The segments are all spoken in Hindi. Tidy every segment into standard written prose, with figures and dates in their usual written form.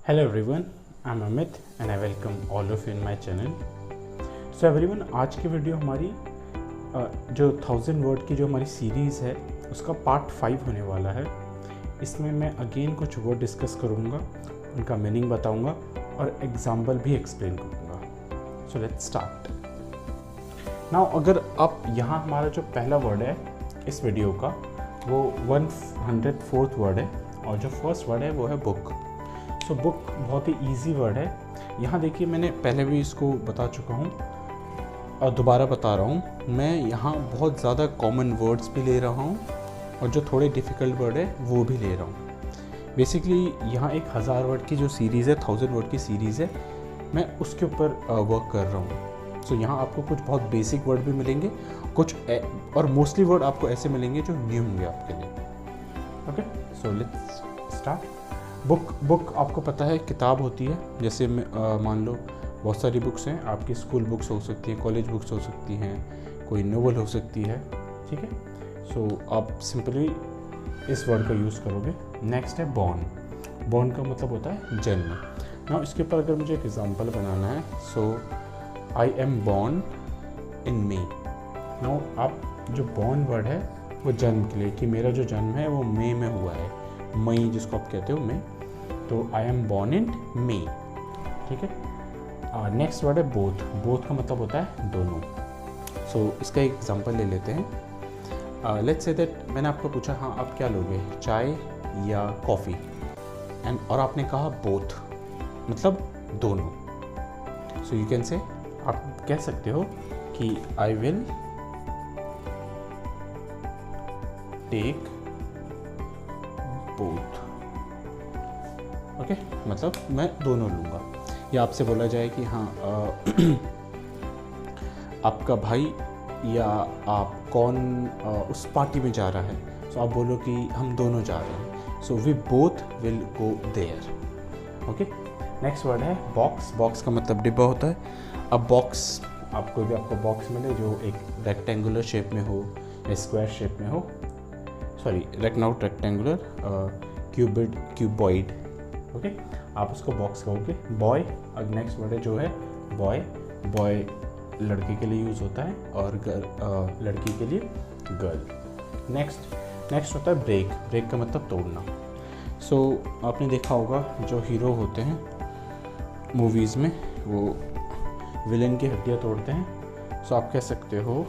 Hello everyone, I am Amit and I welcome all of you in my channel. So everyone, आज की वीडियो हमारी जो 1000 वर्ड की जो हमारी सीरीज़ है उसका पार्ट 5 होने वाला है। इसमें मैं अगेन कुछ वर्ड डिस्कस करूँगा, उनका मीनिंग बताऊँगा और एग्जाम्पल भी एक्सप्लेन करूँगा। So let's start now. अगर आप यहाँ हमारा जो पहला वर्ड है इस वीडियो का वो 104th वर्ड है और जो फर्स्ट वर्ड है वो है बुक। सो बुक बहुत ही इजी वर्ड है। यहाँ देखिए, मैंने पहले भी इसको बता चुका हूँ और दोबारा बता रहा हूँ। मैं यहाँ बहुत ज़्यादा कॉमन वर्ड्स भी ले रहा हूँ और जो थोड़े डिफ़िकल्ट वर्ड है वो भी ले रहा हूँ। बेसिकली यहाँ एक 1000 वर्ड की जो सीरीज़ है, 1000 वर्ड की सीरीज़ है, मैं उसके ऊपर वर्क कर रहा हूँ। सो यहाँ आपको कुछ बहुत बेसिक वर्ड भी मिलेंगे, कुछ और मोस्टली वर्ड आपको ऐसे मिलेंगे जो न्यू होंगे आपके लिए। Okay, so let's start. Book आपको पता है किताब होती है। जैसे मान लो बहुत सारी बुक्स हैं, आपकी स्कूल बुक्स हो सकती हैं, कॉलेज बुक्स हो सकती हैं, कोई नोवेल हो सकती है, ठीक है। सो आप सिंपली इस वर्ड का यूज़ करोगे। नेक्स्ट है बॉर्न। बॉर्न का मतलब होता है जन्म। नाउ इसके ऊपर अगर मुझे एक एग्जांपल बनाना है, so I am born in May. Now आप जो बॉर्न वर्ड है वो जन्म के लिए, कि मेरा जो जन्म है वो मई में हुआ है, मई जिसको आप कहते हो मई, तो आई एम बॉर्न इन मे, ठीक है। नेक्स्ट वर्ड है बोथ। बोथ का मतलब होता है दोनों। सो इसका एक एग्जांपल ले लेते हैं। लेट्स से दैट मैंने आपको पूछा, हाँ आप क्या लोगे, चाय या कॉफ़ी, एंड और आपने कहा बोथ, मतलब दोनों। सो यू कैन से, आप कह सकते हो कि I will take both. Okay, मतलब मैं दोनों लूँगा। या आपसे बोला जाए कि हाँ आपका भाई या आप कौन उस पार्टी में जा रहा है, सो आप बोलो कि हम दोनों जा रहे हैं, so we both will go there. Okay, next word है बॉक्स। बॉक्स का मतलब डिब्बा होता है। अब बॉक्स, आपको भी आपको बॉक्स मिले जो एक रेक्टेंगुलर शेप में हो या स्क्वायर शेप में हो, sorry not rectangular, cuboid. Okay, आप उसको बॉक्स कहोगे। बॉय, अब नेक्स्ट वर्ड है जो है बॉय। बॉय लड़के के लिए यूज़ होता है और गर्ल लड़की के लिए गर्ल। नेक्स्ट होता है ब्रेक। ब्रेक का मतलब तोड़ना। सो आपने देखा होगा जो हीरो होते हैं मूवीज़ में, वो विलेन की हड्डियाँ तोड़ते हैं। सो आप कह सकते हो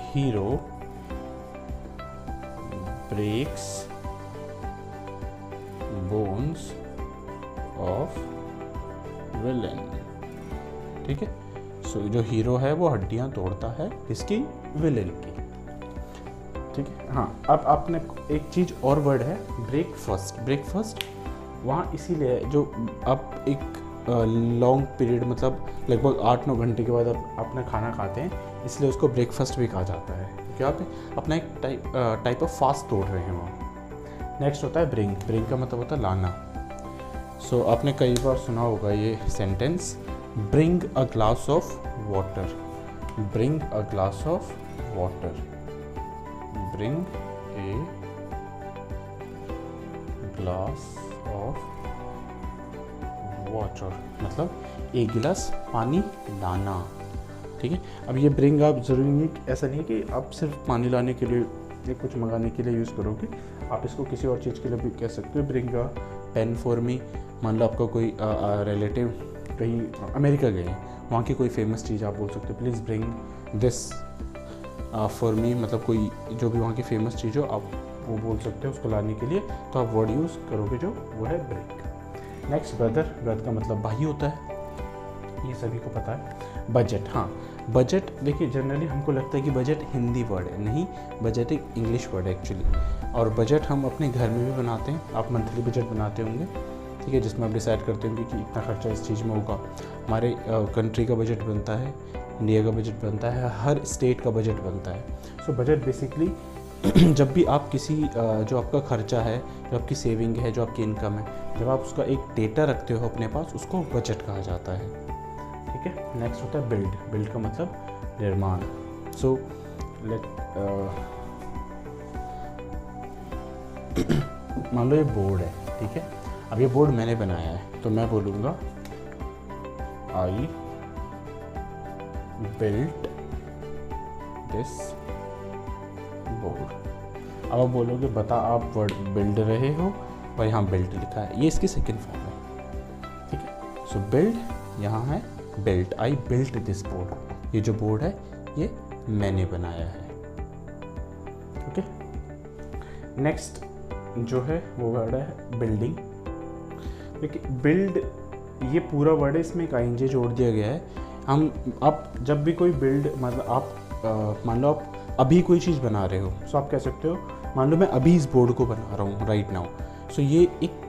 hero breaks bones of villain, ठीक है। सो जो हीरो है वो हड्डियां तोड़ता है इसकी, विलेन की, ठीक है। हाँ, अब आपने एक चीज़ और वर्ड है ब्रेकफास्ट। ब्रेकफास्ट वहाँ इसीलिए जो आप एक लॉन्ग पीरियड, मतलब लगभग 8-9 घंटे के बाद आप अपना खाना खाते हैं, इसलिए उसको ब्रेकफास्ट भी कहा जाता है, क्योंकि आप अपना एक टाइप ऑफ फास्ट तोड़ रहे हैं वहाँ। नेक्स्ट होता है ब्रिंग। ब्रिंग का मतलब होता है लाना। सो आपने कई बार सुना होगा ये sentence, bring a glass of water. Bring a glass of water. Bring a glass of water, मतलब एक गिलास पानी लाना, ठीक है। अब ये ब्रिंग आप ज़रूरी नहीं, ऐसा नहीं है कि आप सिर्फ पानी लाने के लिए या कुछ मंगाने के लिए यूज़ करोगे, आप इसको किसी और चीज़ के लिए भी कह सकते हो। Bring a pen for me. मान लो आपका कोई रिलेटिव कहीं अमेरिका गए हैं, वहाँ की कोई फेमस चीज़ आप बोल सकते हो, please bring this for me, मतलब कोई जो भी वहाँ की फेमस चीज़ हो आप वो बोल सकते हो उसको लाने के लिए, तो आप वर्ड यूज़ करोगे जो वो है ब्रिंग। Next brother. ब्रदर का मतलब भाई होता है, ये सभी को पता है। बजट, हाँ बजट, देखिए जनरली हमको लगता है कि बजट हिंदी वर्ड है, नहीं, बजट एक इंग्लिश वर्ड है एक्चुअली। और बजट हम अपने घर में भी बनाते हैं। आप मंथली बजट बनाते होंगे, ठीक है, जिसमें आप डिसाइड करते होंगे कि इतना खर्चा इस चीज़ में होगा। हमारे कंट्री का बजट बनता है, इंडिया का बजट बनता है, हर स्टेट का बजट बनता है। सो बजट बेसिकली जब भी आप किसी जो आपका खर्चा है, जो आपकी सेविंग है, जो आपकी इनकम है, जब आप उसका एक डेटा रखते हो अपने पास, उसको बजट कहा जाता है, ठीक है। नेक्स्ट होता है बिल्ड। बिल्ड का मतलब निर्माण। सो लेट मान लो ये बोर्ड है, ठीक है। अब ये बोर्ड मैंने बनाया है, तो मैं बोलूँगा आई बिल्ट दिस बोर्ड। अब आप बोलोगे बता आप वर्ड बिल्ड रहे हो और यहाँ बिल्ट लिखा है, ये इसकी सेकेंड फॉर्म है, ठीक है। सो बिल्ड यहाँ है built, I built this board, ये जो बोर्ड है ये मैंने बनाया है, ओके। नेक्स्ट जो है वो वर्ड है बिल्डिंग। देखिए बिल्ड ये पूरा वर्ड है, इसमें एक आईएनजी जोड़ दिया गया है। हम आप जब भी कोई बिल्ड मतलब आप मान लो आप अभी कोई चीज़ बना रहे हो, सो आप कह सकते हो मान लो मैं अभी इस बोर्ड को बना रहा हूँ राइट नाउ, सो ये एक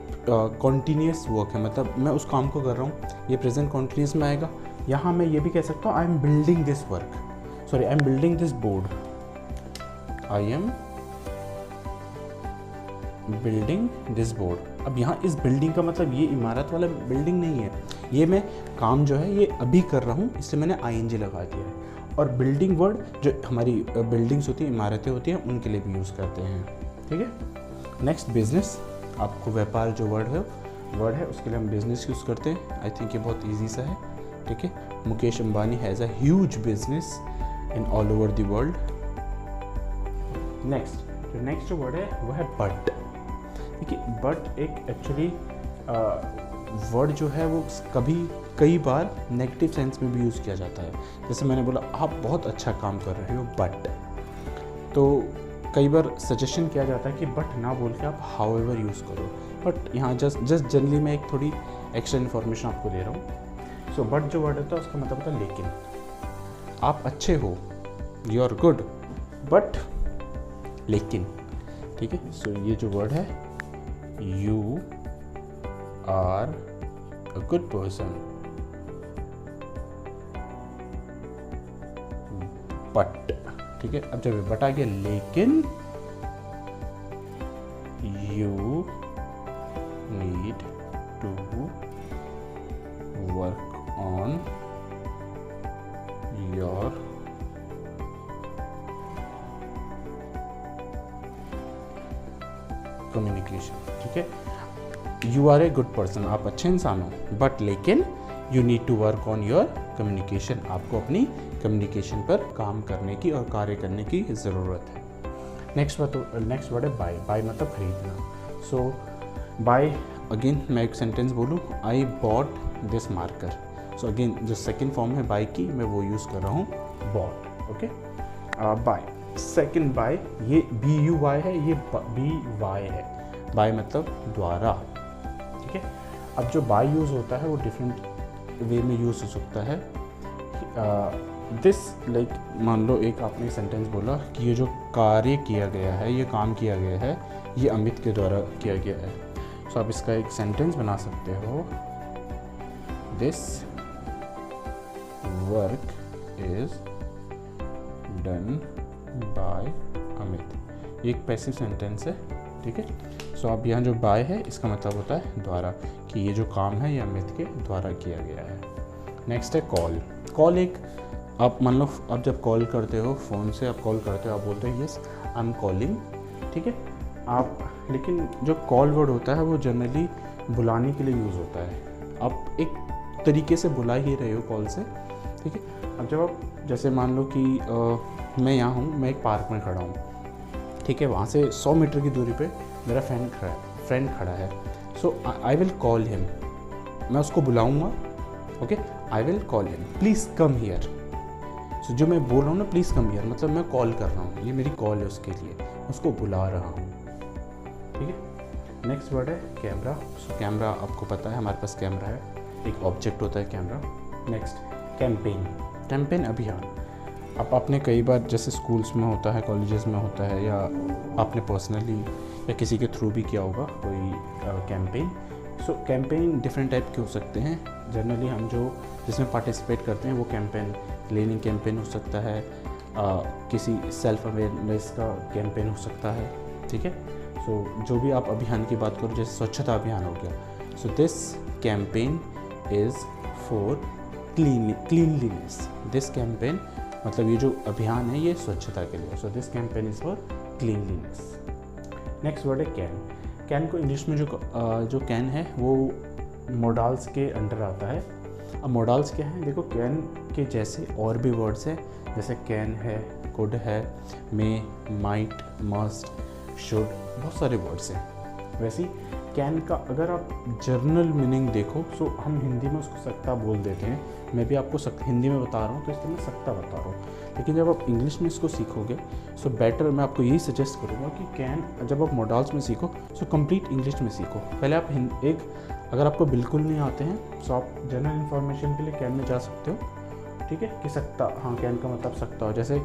कॉन्टीन्यूस वर्क है, मतलब मैं उस काम को कर रहा हूँ, ये प्रेजेंट कॉन्टीन्यूस में आएगा। यहाँ मैं ये भी कह सकता हूँ I am building this work, sorry I am building this board, I am building this board. अब यहाँ इस बिल्डिंग का मतलब ये इमारत वाला बिल्डिंग नहीं है, ये मैं काम जो है ये अभी कर रहा हूँ, इससे मैंने आईएनजी लगा दिया है। और बिल्डिंग वर्ड जो हमारी बिल्डिंग्स होती हैं, इमारतें होती हैं, उनके लिए भी यूज़ करते हैं, ठीक है। नेक्स्ट बिजनेस, आपको व्यापार जो वर्ड है उसके लिए हम बिजनेस यूज़ करते हैं। आई थिंक ये बहुत ईजी सा है, ठीक है। Mukesh Ambani has a huge business in all over the world. Next जो वर्ड है वो है बट। देखिए बट एक एक्चुअली वर्ड जो है वो कई बार नेगेटिव सेंस में भी यूज़ किया जाता है। जैसे मैंने बोला आप बहुत अच्छा काम कर रहे हो बट, तो कई बार सजेशन किया जाता है कि बट ना बोल के आप हाउएवर यूज़ करो, बट यहाँ जस्ट जनरली मैं एक थोड़ी एक्स्ट्रा इन्फॉर्मेशन आपको दे रहा हूँ। सो बट जो वर्ड होता है उसका मतलब होता है लेकिन। आप अच्छे हो, यू आर गुड, बट लेकिन, ठीक है। सो ये जो वर्ड है you are a good person but, ठीक है। अब जब बट आ गया लेकिन, you need to work on your communication, ठीक है। You are a good person, आप अच्छे इंसान हो, बट लेकिन you need to work on your communication, आपको अपनी कम्युनिकेशन पर काम करने की और कार्य करने की ज़रूरत है। नेक्स्ट वर्ड है बाय। बाय मतलब खरीदना। सो बाय अगेन मैं एक सेंटेंस बोलूँ, I bought this marker. So again जो सेकेंड फॉर्म है बाय की मैं वो यूज़ कर रहा हूँ bought, okay. Buy, second buy, ये BUY है, ये BY है। बाय मतलब द्वारा, ठीक है। अब जो बाय यूज़ होता है वो डिफरेंट वे में यूज़ हो सकता है। दिस लाइक मान लो एक आपने सेंटेंस बोला कि ये जो कार्य किया गया है, ये काम किया गया है, ये अमित के द्वारा किया गया है। सो आप इसका एक सेंटेंस बना सकते हो, this work is done by Amit. ये एक पैसिव सेंटेंस है, ठीक है। सो अब यहाँ जो बाय है इसका मतलब होता है द्वारा, कि ये जो काम है ये अमित के द्वारा किया गया है। नेक्स्ट है कॉल। कॉल एक आप मान लो आप जब कॉल करते हो फ़ोन से, आप कॉल करते हो, आप बोलते हो यस आई एम कॉलिंग, ठीक है। आप लेकिन जो कॉल वर्ड होता है वो जनरली बुलाने के लिए यूज़ होता है। आप एक तरीके से बुला ही रहे हो कॉल से, ठीक है। अब जब आप जैसे मान लो कि मैं यहाँ हूँ, मैं एक पार्क में खड़ा हूँ, ठीक है। वहाँ से 100 मीटर की दूरी पे मेरा फ्रेंड खड़ा है। So I will call him, मैं उसको बुलाऊँगा, okay. I will call him, please come here. So जो मैं बोल रहा हूँ ना प्लीज़ कम हियर, मतलब मैं कॉल कर रहा हूँ, ये मेरी कॉल है उसके लिए, उसको बुला रहा हूँ, ठीक है। नेक्स्ट वर्ड है कैमरा। सो कैमरा आपको पता है हमारे पास कैमरा है, एक ऑब्जेक्ट होता है कैमरा। Next campaign. कैंपेन अभियान। अब आपने कई बार जैसे स्कूल्स में होता है, कॉलेजेस में होता है, या आपने पर्सनली या किसी के थ्रू भी किया होगा कोई कैंपेन। सो कैंपेन डिफरेंट टाइप के हो सकते हैं। जनरली हम जो जिसमें पार्टिसिपेट करते हैं वो कैंपेन क्लीनिंग कैंपेन हो सकता है, किसी सेल्फ अवेयरनेस का कैंपेन हो सकता है, ठीक है। सो जो भी आप अभियान की बात करो, जैसे स्वच्छता अभियान हो गया, so this campaign is for cleanliness. This campaign मतलब ये जो अभियान है ये स्वच्छता के लिए। So this campaign is for cleanliness. Next word है कैन। कैन को इंग्लिश में जो कैन है वो मोडाल्स के अंडर आता है। अब मोडाल्स क्या है, देखो कैन के जैसे और भी वर्ड्स हैं, जैसे कैन है, कुड है, मे, माइट, मस्ट, शुड, बहुत सारे वर्ड्स हैं। वैसे ही कैन का अगर आप जर्नल मीनिंग देखो तो हम हिंदी में उसको सकता बोल देते हैं। मैं भी आपको हिंदी में बता रहा हूँ तो इसलिए मैं सकता बता रहा हूँ, लेकिन जब आप इंग्लिश में इसको सीखोगे सो बेटर मैं आपको यही सजेस्ट करूँगा कि कैन जब आप मॉडल्स में सीखो सो कंप्लीट इंग्लिश में सीखो। पहले आप अगर आपको बिल्कुल नहीं आते हैं सो आप जनरल इन्फॉर्मेशन के लिए कैन में जा सकते हो, ठीक है, कि सकता, हाँ कैन का मतलब सकता हो। जैसे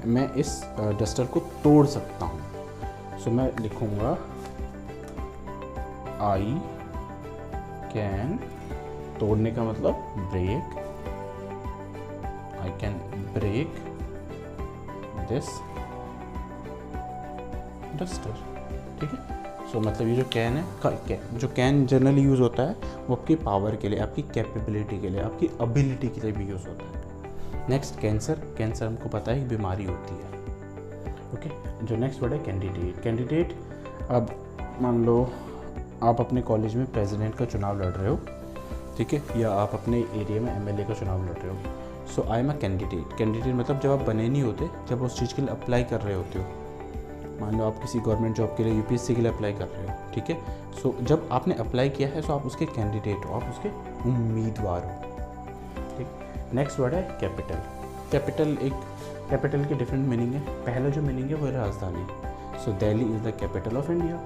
मैं इस डस्टर को तोड़ सकता हूँ, सो मैं लिखूँगा आई कैन, तोड़ने का मतलब break, I can break this duster, ठीक है। सो मतलब ये जो कैन है, जो कैन जनरली यूज़ होता है वो आपकी पावर के लिए, आपकी कैपेबिलिटी के लिए, आपकी एबिलिटी के लिए भी यूज़ होता है। नेक्स्ट कैंसर हमको पता है कि बीमारी होती है, ओके। जो नेक्स्ट वर्ड है कैंडिडेट। अब मान लो आप अपने कॉलेज में प्रेसिडेंट का चुनाव लड़ रहे हो, ठीक है, या आप अपने एरिया में एमएलए का चुनाव लड़ रहे हो। सो आई एम अ कैंडिडेट मतलब जब आप बने नहीं होते, जब उस चीज़ के लिए अप्लाई कर रहे होते हो। मान लो आप किसी गवर्नमेंट जॉब के लिए यूपीएससी के लिए अप्लाई कर रहे हो, ठीक है। सो जब आपने अप्लाई किया है सो आप उसके कैंडिडेट हो, आप उसके उम्मीदवार हो, ठीक। नेक्स्ट वर्ड है कैपिटल कैपिटल के डिफरेंट मीनिंग है। पहला जो मीनिंग है वो है राजधानी। So Delhi is the capital of India.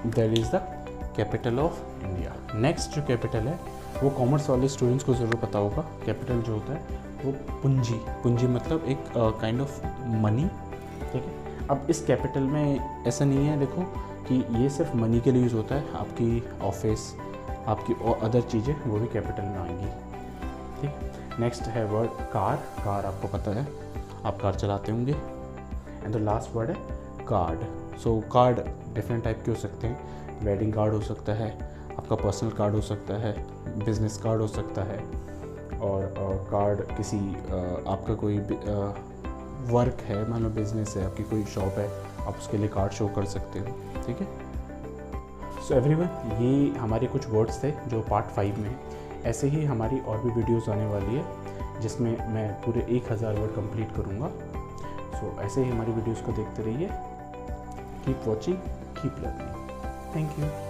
Delhi is the capital of India. Next जो कैपिटल है वो कॉमर्स वाले स्टूडेंट्स को ज़रूर पता होगा। कैपिटल जो होता है वो पूंजी मतलब एक काइंड ऑफ मनी, ठीक है। अब इस कैपिटल में ऐसा नहीं है देखो कि ये सिर्फ मनी के लिए यूज़ होता है, आपकी ऑफिस, आपकी और अदर चीज़ें वो भी कैपिटल में आएंगी, ठीक। नेक्स्ट है वर्ड कार आपको पता है, आप कार चलाते होंगे। एंड द लास्ट वर्ड है कार्ड। सो कार्ड डिफरेंट टाइप के हो सकते हैं, वेडिंग कार्ड हो सकता है, आपका पर्सनल कार्ड हो सकता है, बिजनेस कार्ड हो सकता है, और कार्ड किसी आपका कोई वर्क है, मान लो बिजनेस है, आपकी कोई शॉप है, आप उसके लिए कार्ड शो कर सकते हो, ठीक है। सो एवरीवन, ये हमारे कुछ वर्ड्स थे जो पार्ट 5 में है। ऐसे ही हमारी और भी वीडियोस आने वाली है जिसमें मैं पूरे 1000 वर्ड कंप्लीट करूँगा। सो ऐसे ही हमारी वीडियोस को देखते रहिए। Keep watching, keep learning. Thank you.